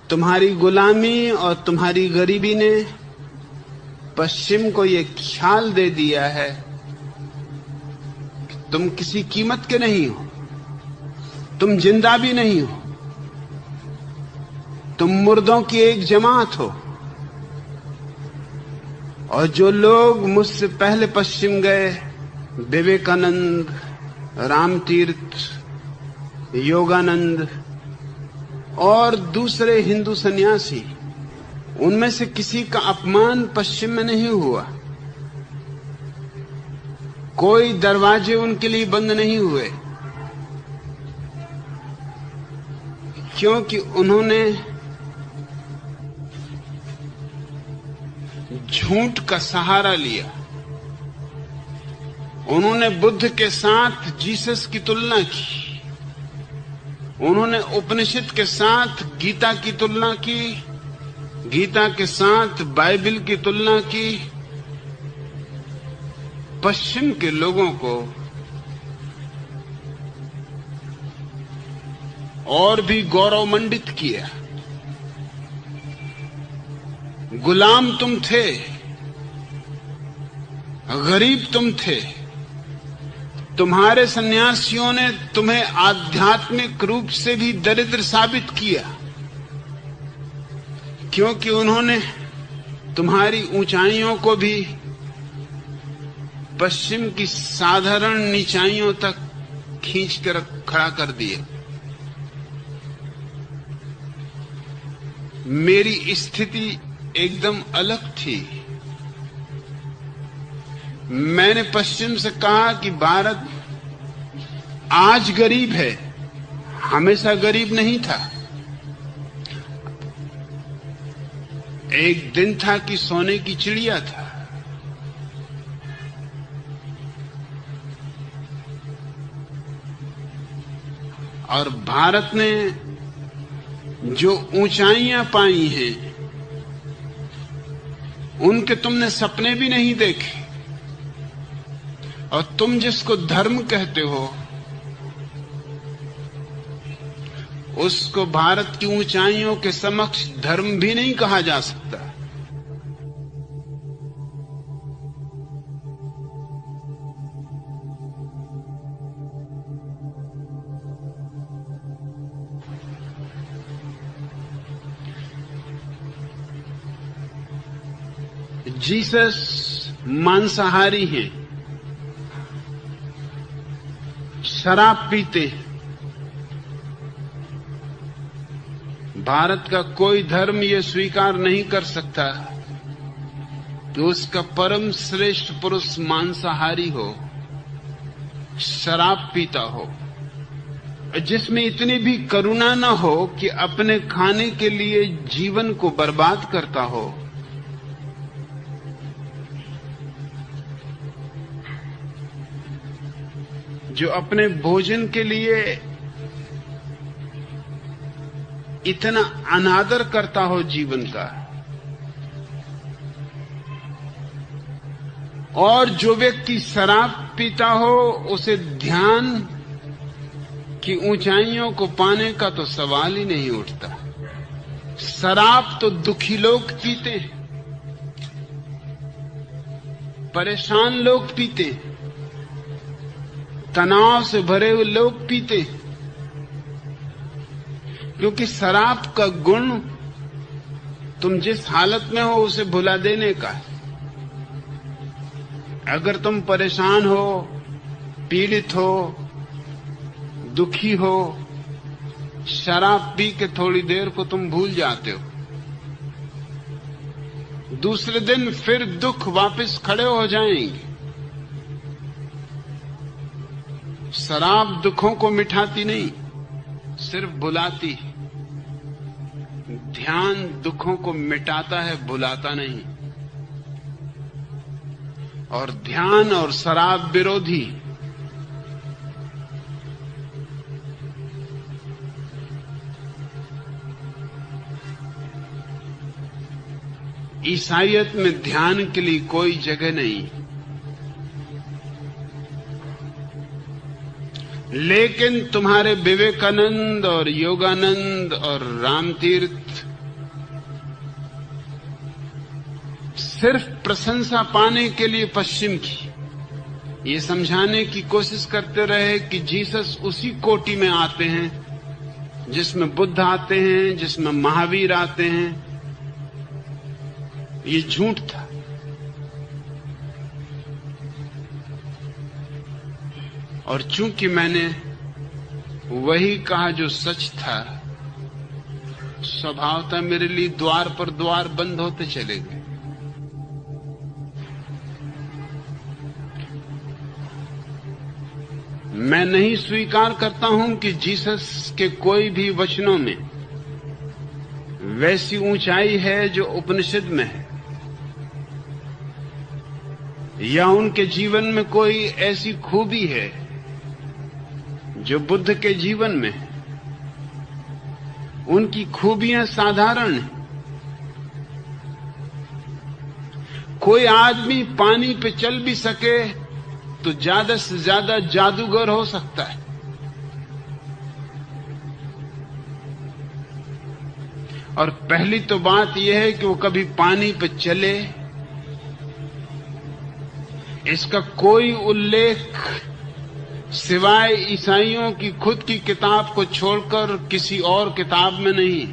तुम्हारी गुलामी और तुम्हारी गरीबी ने पश्चिम को ये ख्याल दे दिया है कि तुम किसी कीमत के नहीं हो, तुम जिंदा भी नहीं हो, तुम मुर्दों की एक जमात हो। और जो लोग मुझसे पहले पश्चिम गए, विवेकानंद, रामतीर्थ, योगानंद और दूसरे हिंदू सन्यासी, उनमें से किसी का अपमान पश्चिम में नहीं हुआ। कोई दरवाजे उनके लिए बंद नहीं हुए, क्योंकि उन्होंने झूठ का सहारा लिया। उन्होंने बुद्ध के साथ जीसस की तुलना की, उन्होंने उपनिषद के साथ गीता की तुलना की, गीता के साथ बाइबल की तुलना की। पश्चिम के लोगों को और भी गौरवमंडित किया। गुलाम तुम थे, गरीब तुम थे, तुम्हारे सन्यासियों ने तुम्हें आध्यात्मिक रूप से भी दरिद्र साबित किया, क्योंकि उन्होंने तुम्हारी ऊंचाइयों को भी पश्चिम की साधारण नीचाइयों तक खींच कर खड़ा कर दिया। मेरी स्थिति एकदम अलग थी। मैंने पश्चिम से कहा कि भारत आज गरीब है, हमेशा गरीब नहीं था। एक दिन था कि सोने की चिड़िया था। और भारत ने जो ऊंचाइयां पाई हैं, उनके तुमने सपने भी नहीं देखे। और तुम जिसको धर्म कहते हो, उसको भारत की ऊंचाइयों के समक्ष धर्म भी नहीं कहा जा सकता। जीसस मांसाहारी हैं, शराब पीते। भारत का कोई धर्म यह स्वीकार नहीं कर सकता कि उसका परम श्रेष्ठ पुरुष मांसाहारी हो, शराब पीता हो, जिसमें इतनी भी करुणा न हो कि अपने खाने के लिए जीवन को बर्बाद करता हो। जो अपने भोजन के लिए इतना अनादर करता हो जीवन का। और जो व्यक्ति शराब पीता हो, उसे ध्यान की ऊंचाइयों को पाने का तो सवाल ही नहीं उठता। शराब तो दुखी लोग पीते, परेशान लोग पीते, तनाव से भरे हुए लोग पीते, क्योंकि शराब का गुण तुम जिस हालत में हो उसे भुला देने का। अगर तुम परेशान हो, पीड़ित हो, दुखी हो, शराब पी के थोड़ी देर को तुम भूल जाते हो। दूसरे दिन फिर दुख वापस खड़े हो जाएंगे। शराब दुखों को मिटाती नहीं, सिर्फ बुलाती है। ध्यान दुखों को मिटाता है, बुलाता नहीं। और ध्यान और शराब विरोधी। ईसाईयत में ध्यान के लिए कोई जगह नहीं, लेकिन तुम्हारे विवेकानंद और योगानंद और रामतीर्थ सिर्फ प्रशंसा पाने के लिए पश्चिम की ये समझाने की कोशिश करते रहे कि जीसस उसी कोटि में आते हैं जिसमें बुद्ध आते हैं, जिसमें महावीर आते हैं, ये झूठ था। और चूंकि मैंने वही कहा जो सच था, स्वभावतः मेरे लिए द्वार पर द्वार बंद होते चले गए। मैं नहीं स्वीकार करता हूं कि जीसस के कोई भी वचनों में वैसी ऊंचाई है जो उपनिषद में है, या उनके जीवन में कोई ऐसी खूबी है जो बुद्ध के जीवन में है। उनकी खूबियां साधारण हैं। कोई आदमी पानी पे चल भी सके तो ज्यादा से ज्यादा जादूगर हो सकता है। और पहली तो बात यह है कि वो कभी पानी पे चले, इसका कोई उल्लेख सिवाय ईसाइयों की खुद की किताब को छोड़कर किसी और किताब में नहीं।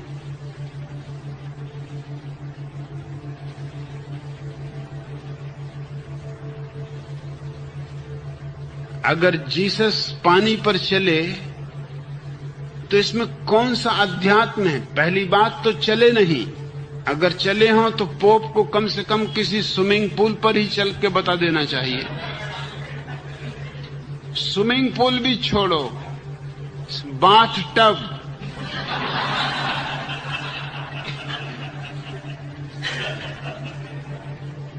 अगर जीसस पानी पर चले तो इसमें कौन सा अध्यात्म है? पहली बात तो चले नहीं। अगर चले हों तो पोप को कम से कम किसी स्विमिंग पूल पर ही चल के बता देना चाहिए। स्विमिंग पूल भी छोड़ो, बाथ टब,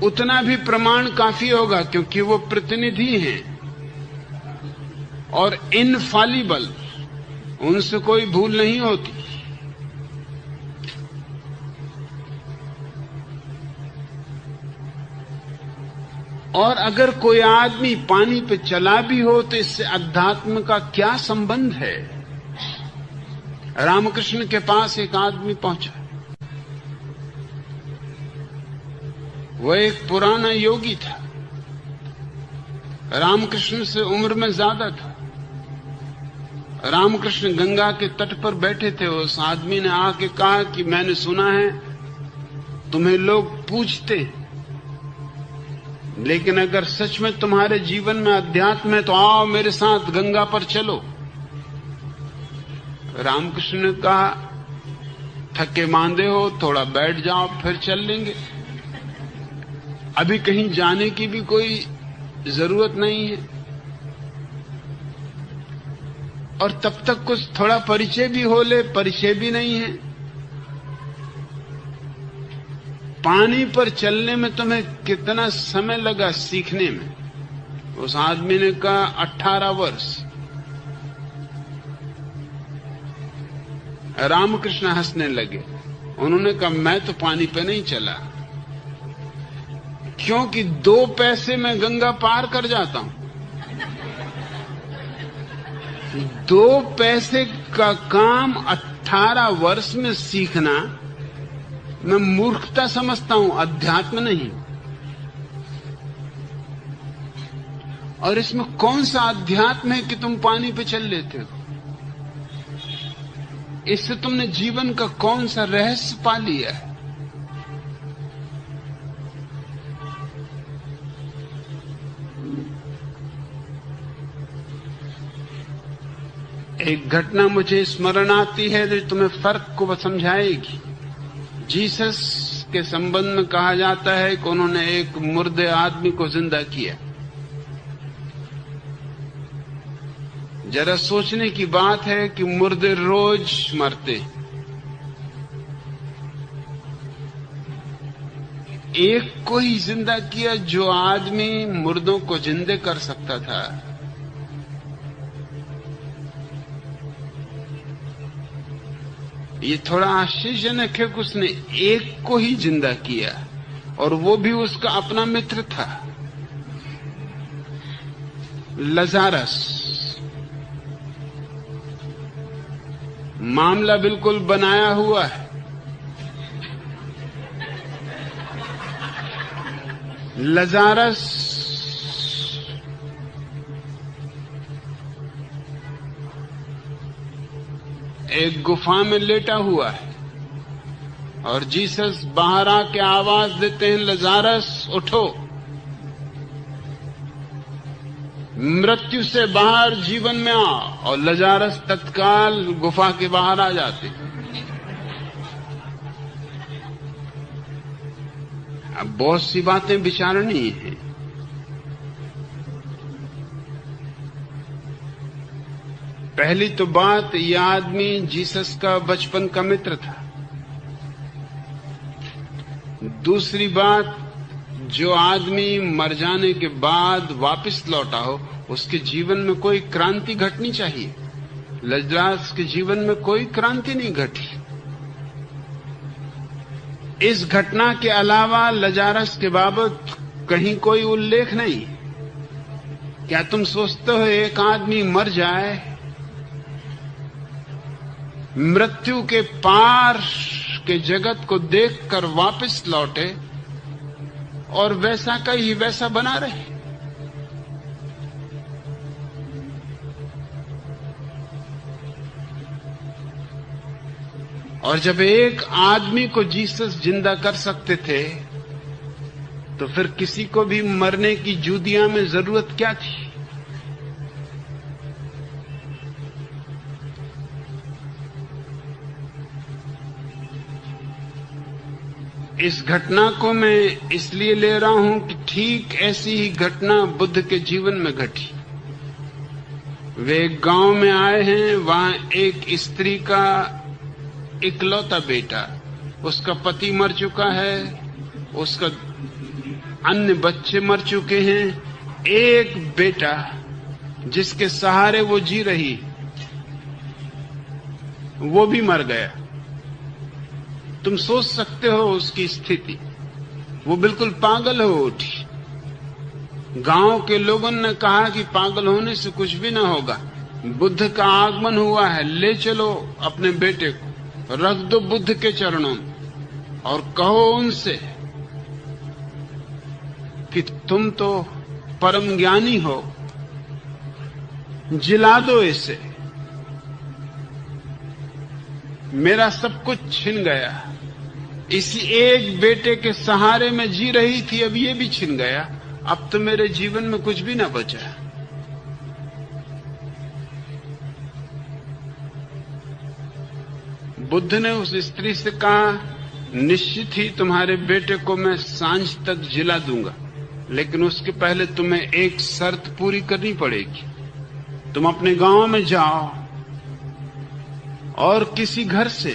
उतना भी प्रमाण काफी होगा, क्योंकि वो प्रतिनिधि हैं और इनफॉलिबल, उनसे कोई भूल नहीं होती। और अगर कोई आदमी पानी पे चला भी हो तो इससे अध्यात्म का क्या संबंध है? रामकृष्ण के पास एक आदमी पहुंचा। वह एक पुराना योगी था, रामकृष्ण से उम्र में ज्यादा था। रामकृष्ण गंगा के तट पर बैठे थे। उस आदमी ने आके कहा कि मैंने सुना है तुम्हें लोग पूछते, लेकिन अगर सच में तुम्हारे जीवन में अध्यात्म है तो आओ मेरे साथ गंगा पर चलो। रामकृष्ण ने कहा थके मांदे हो, थोड़ा बैठ जाओ, फिर चल लेंगे। अभी कहीं जाने की भी कोई जरूरत नहीं है, और तब तक कुछ थोड़ा परिचय भी हो ले, परिचय भी नहीं है। पानी पर चलने में तुम्हें कितना समय लगा सीखने में? उस आदमी ने कहा 18 वर्ष। रामकृष्ण हंसने लगे। उन्होंने कहा मैं तो पानी पे नहीं चला, क्योंकि 2 पैसे में गंगा पार कर जाता हूं। 2 पैसे का काम 18 वर्ष में सीखना मैं मूर्खता समझता हूं, अध्यात्म नहीं। और इसमें कौन सा अध्यात्म है कि तुम पानी पे चल लेते हो? इससे तुमने जीवन का कौन सा रहस्य पा लिया है? एक घटना मुझे स्मरण आती है जो तुम्हें फर्क को समझाएगी। जीसस के संबंध में कहा जाता है कि उन्होंने एक मुर्दे आदमी को जिंदा किया। जरा सोचने की बात है कि मुर्दे रोज मरते, एक को ही जिंदा किया जो आदमी मुर्दों को जिंदे कर सकता था। ये थोड़ा आश्चर्यजनक है कि उसने एक को ही जिंदा किया, और वो भी उसका अपना मित्र था, लजारस। मामला बिल्कुल बनाया हुआ है। लजारस एक गुफा में लेटा हुआ है और जीसस बाहर आके आवाज देते हैं, लजारस उठो। मृत्यु से बाहर जीवन में आ, और लजारस तत्काल गुफा के बाहर आ जाते। अब बहुत सी बातें विचारनी है। पहली तो बात, यह आदमी जीसस का बचपन का मित्र था। दूसरी बात, जो आदमी मर जाने के बाद वापस लौटा हो, उसके जीवन में कोई क्रांति घटनी चाहिए। लजारस के जीवन में कोई क्रांति नहीं घटी। इस घटना के अलावा लजारस के बाबत कहीं कोई उल्लेख नहीं। क्या तुम सोचते हो एक आदमी मर जाए, मृत्यु के पार के जगत को देखकर वापस लौटे और वैसा का ही वैसा बना रहे? और जब एक आदमी को जीसस जिंदा कर सकते थे, तो फिर किसी को भी मरने की जुदिया में जरूरत क्या थी? इस घटना को मैं इसलिए ले रहा हूं कि ठीक ऐसी ही घटना बुद्ध के जीवन में घटी। वे एक गांव में आए हैं, वहां एक स्त्री का इकलौता बेटा, उसका पति मर चुका है, उसका अन्य बच्चे मर चुके हैं, एक बेटा जिसके सहारे वो जी रही, वो भी मर गया। तुम सोच सकते हो उसकी स्थिति। वो बिल्कुल पागल हो उठी। गांव के लोगों ने कहा कि पागल होने से कुछ भी ना होगा, बुद्ध का आगमन हुआ है, ले चलो अपने बेटे को, रख दो बुद्ध के चरणों में और कहो उनसे कि तुम तो परम ज्ञानी हो, जिला दो इसे। मेरा सब कुछ छिन गया, इसी एक बेटे के सहारे में जी रही थी, अब ये भी छिन गया, अब तो मेरे जीवन में कुछ भी ना बचा। बुद्ध ने उस स्त्री से कहा, निश्चित ही तुम्हारे बेटे को मैं सांझ तक जिला दूंगा, लेकिन उसके पहले तुम्हें एक शर्त पूरी करनी पड़ेगी। तुम अपने गांव में जाओ और किसी घर से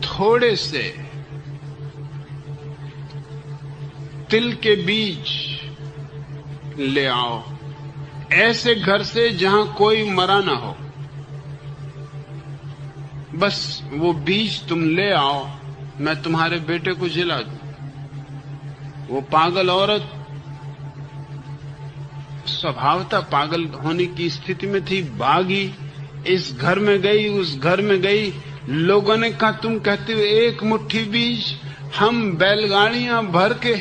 थोड़े से तिल के बीज ले आओ, ऐसे घर से जहां कोई मरा ना हो। बस वो बीज तुम ले आओ, मैं तुम्हारे बेटे को जिला दूं। वो पागल औरत स्वभावतः पागल होने की स्थिति में थी, भागी, इस घर में गई, उस घर में गई। लोगों ने कहा, तुम कहते हो एक मुट्ठी बीज हम बैलगाड़ियां भर के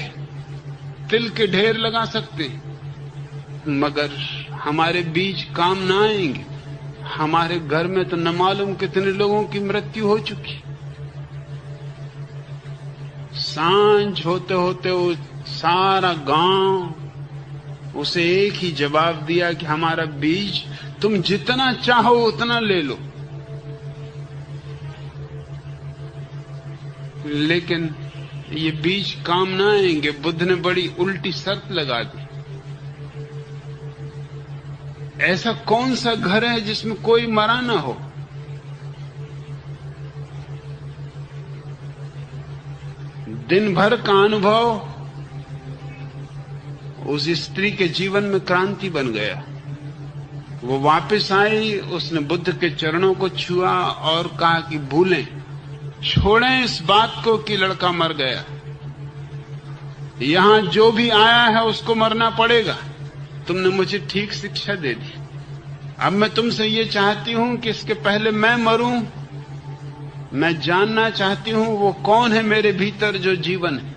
तिल के ढेर लगा सकते हैं, मगर हमारे बीज काम ना आएंगे। हमारे घर में तो न मालूम कितने लोगों की मृत्यु हो चुकी। सांझ होते होते वो सारा गांव उसे एक ही जवाब दिया कि हमारा बीज तुम जितना चाहो उतना ले लो, लेकिन ये बीज काम ना आएंगे। बुद्ध ने बड़ी उल्टी शर्त लगा दी। ऐसा कौन सा घर है जिसमें कोई मरा ना हो? दिन भर का अनुभव उस स्त्री के जीवन में क्रांति बन गया। वो वापस आई, उसने बुद्ध के चरणों को छुआ और कहा कि भूलें, छोड़ें इस बात को कि लड़का मर गया। यहां जो भी आया है उसको मरना पड़ेगा। तुमने मुझे ठीक शिक्षा दे दी। अब मैं तुमसे ये चाहती हूं कि इसके पहले मैं मरूं मैं जानना चाहती हूं वो कौन है मेरे भीतर जो जीवन है,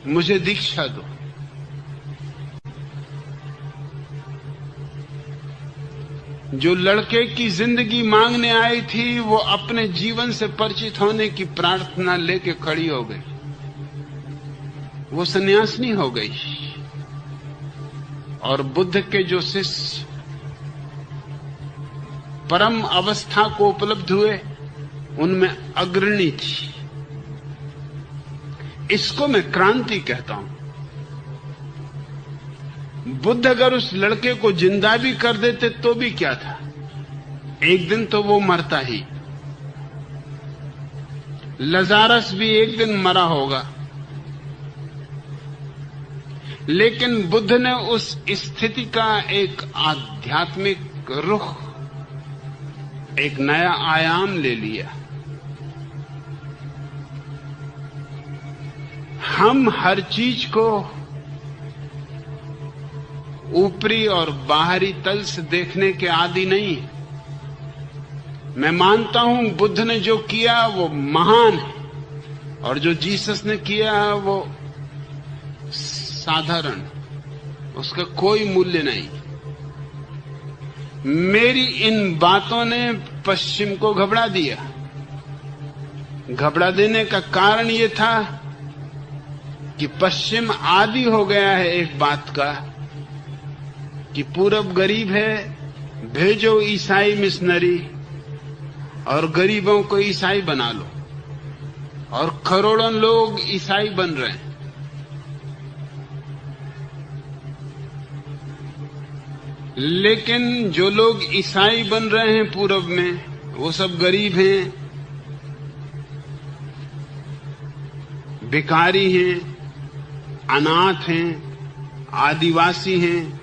मुझे दीक्षा दो। जो लड़के की जिंदगी मांगने आई थी वो अपने जीवन से परिचित होने की प्रार्थना लेके खड़ी हो गई। वो सन्यासिनी हो गई। और बुद्ध के जो शिष्य परम अवस्था को उपलब्ध हुए उनमें अग्रणी थी। इसको मैं क्रांति कहता हूं। बुद्ध अगर उस लड़के को जिंदा भी कर देते तो भी क्या था, एक दिन तो वो मरता ही। लजारस भी एक दिन मरा होगा। लेकिन बुद्ध ने उस स्थिति का एक आध्यात्मिक रुख, एक नया आयाम ले लिया। हम हर चीज को ऊपरी और बाहरी तल से देखने के आदी नहीं। मैं मानता हूं बुद्ध ने जो किया वो महान है, और जो जीसस ने किया वो साधारण, उसका कोई मूल्य नहीं। मेरी इन बातों ने पश्चिम को घबरा दिया। घबरा देने का कारण ये था कि पश्चिम आदी हो गया है एक बात का कि पूरब गरीब है, भेजो ईसाई मिशनरी और गरीबों को ईसाई बना लो, और करोड़ों लोग ईसाई बन रहे हैं। लेकिन जो लोग ईसाई बन रहे हैं पूरब में, वो सब गरीब हैं, भिखारी हैं, अनाथ हैं, आदिवासी हैं,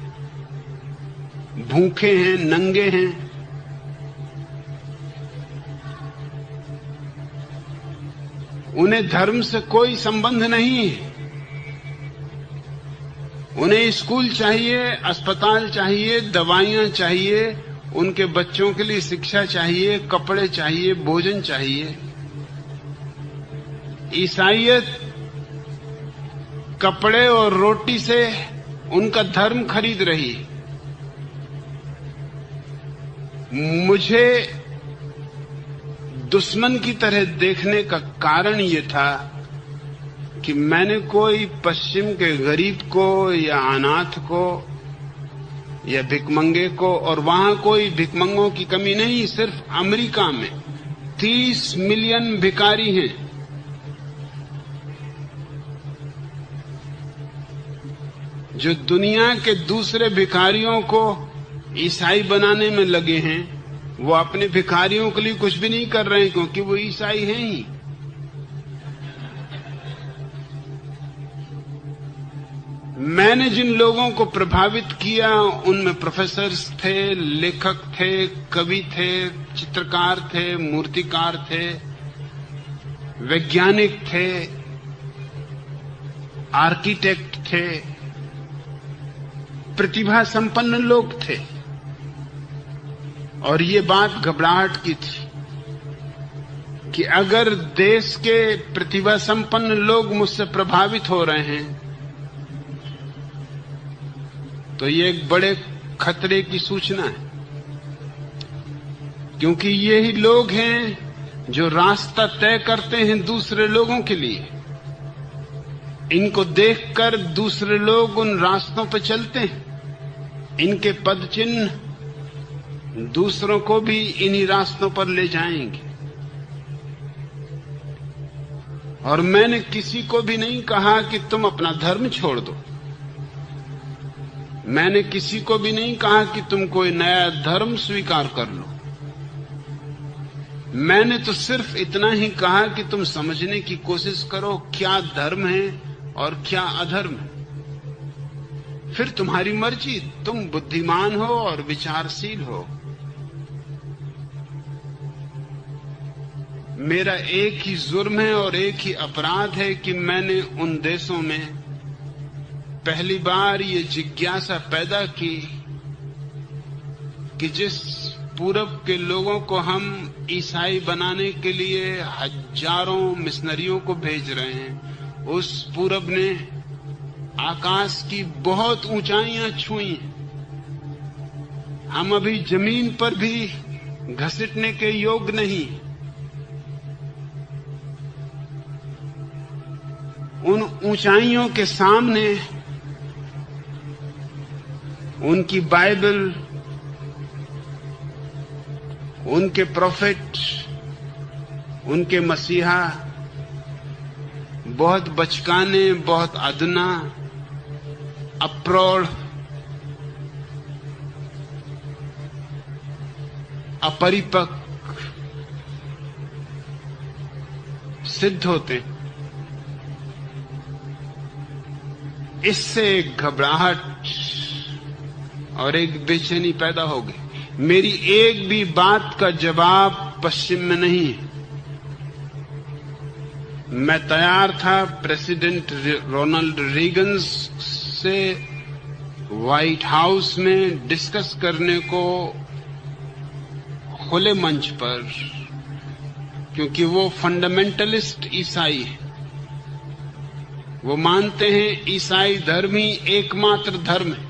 भूखे हैं, नंगे हैं। उन्हें धर्म से कोई संबंध नहीं है। उन्हें स्कूल चाहिए, अस्पताल चाहिए, दवाइयां चाहिए, उनके बच्चों के लिए शिक्षा चाहिए, कपड़े चाहिए, भोजन चाहिए। ईसाईयत कपड़े और रोटी से उनका धर्म खरीद रही। मुझे दुश्मन की तरह देखने का कारण ये था कि मैंने कोई पश्चिम के गरीब को या अनाथ को या भिखमंगे को, और वहां कोई भिखमंगों की कमी नहीं, सिर्फ अमेरिका में 30 मिलियन भिखारी हैं। जो दुनिया के दूसरे भिखारियों को ईसाई बनाने में लगे हैं, वो अपने भिखारियों के लिए कुछ भी नहीं कर रहे हैं, क्योंकि वो ईसाई हैं ही। मैंने जिन लोगों को प्रभावित किया उनमें प्रोफेसर्स थे, लेखक थे, कवि थे, चित्रकार थे, मूर्तिकार थे, वैज्ञानिक थे, आर्किटेक्ट थे, प्रतिभा संपन्न लोग थे। और ये बात घबराहट की थी कि अगर देश के प्रतिभा संपन्न लोग मुझसे प्रभावित हो रहे हैं तो ये एक बड़े खतरे की सूचना है, क्योंकि यही लोग हैं जो रास्ता तय करते हैं दूसरे लोगों के लिए। इनको देखकर दूसरे लोग उन रास्तों पर चलते हैं। इनके पद चिन्ह दूसरों को भी इन्हीं रास्तों पर ले जाएंगे। और मैंने किसी को भी नहीं कहा कि तुम अपना धर्म छोड़ दो। मैंने किसी को भी नहीं कहा कि तुम कोई नया धर्म स्वीकार कर लो। मैंने तो सिर्फ इतना ही कहा कि तुम समझने की कोशिश करो क्या धर्म है और क्या अधर्म है। फिर तुम्हारी मर्जी, तुम बुद्धिमान हो और विचारशील हो। मेरा एक ही जुर्म है और एक ही अपराध है कि मैंने उन देशों में पहली बार ये जिज्ञासा पैदा की कि जिस पूरब के लोगों को हम ईसाई बनाने के लिए हजारों मिशनरियों को भेज रहे हैं। उस पूरब ने आकाश की बहुत ऊंचाइयां छुई। हम अभी जमीन पर भी घसीटने के योग्य नहीं। उन ऊंचाइयों के सामने उनकी बाइबल, उनके प्रोफेट, उनके मसीहा बहुत बचकाने, बहुत अदना, अप्रौढ़, अपरिपक्व सिद्ध होते। इससे एक घबराहट और एक बेचैनी पैदा हो गई। मेरी एक भी बात का जवाब पश्चिम में नहीं है। मैं तैयार था प्रेसिडेंट रोनाल्ड रीगन से व्हाइट हाउस में डिस्कस करने को खुले मंच पर, क्योंकि वो फंडामेंटलिस्ट ईसाई है। वो मानते हैं ईसाई धर्म ही एकमात्र धर्म है,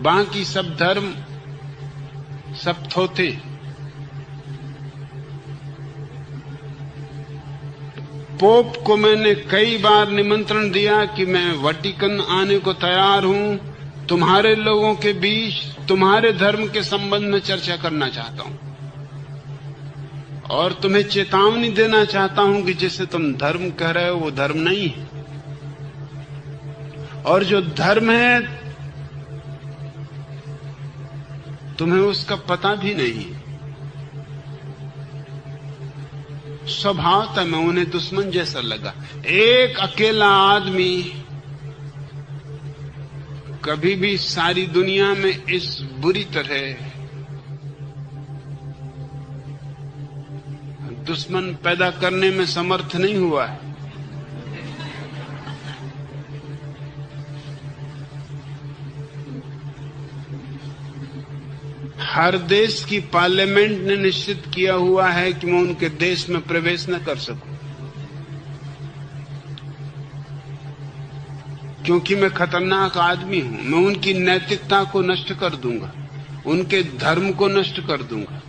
बाकी सब धर्म सब थोथे। पोप को मैंने कई बार निमंत्रण दिया कि मैं वाटिकन आने को तैयार हूं, तुम्हारे लोगों के बीच तुम्हारे धर्म के संबंध में चर्चा करना चाहता हूं और तुम्हें चेतावनी देना चाहता हूं कि जिसे तुम धर्म कह रहे हो वो धर्म नहीं है, और जो धर्म है तुम्हें उसका पता भी नहीं। स्वभाव था मैं उन्हें दुश्मन जैसा लगा। एक अकेला आदमी कभी भी सारी दुनिया में इस बुरी तरह दुश्मन पैदा करने में समर्थ नहीं हुआ है। हर देश की पार्लियामेंट ने निश्चित किया हुआ है कि मैं उनके देश में प्रवेश न कर सकूं, क्योंकि मैं खतरनाक आदमी हूं। मैं उनकी नैतिकता को नष्ट कर दूंगा, उनके धर्म को नष्ट कर दूंगा।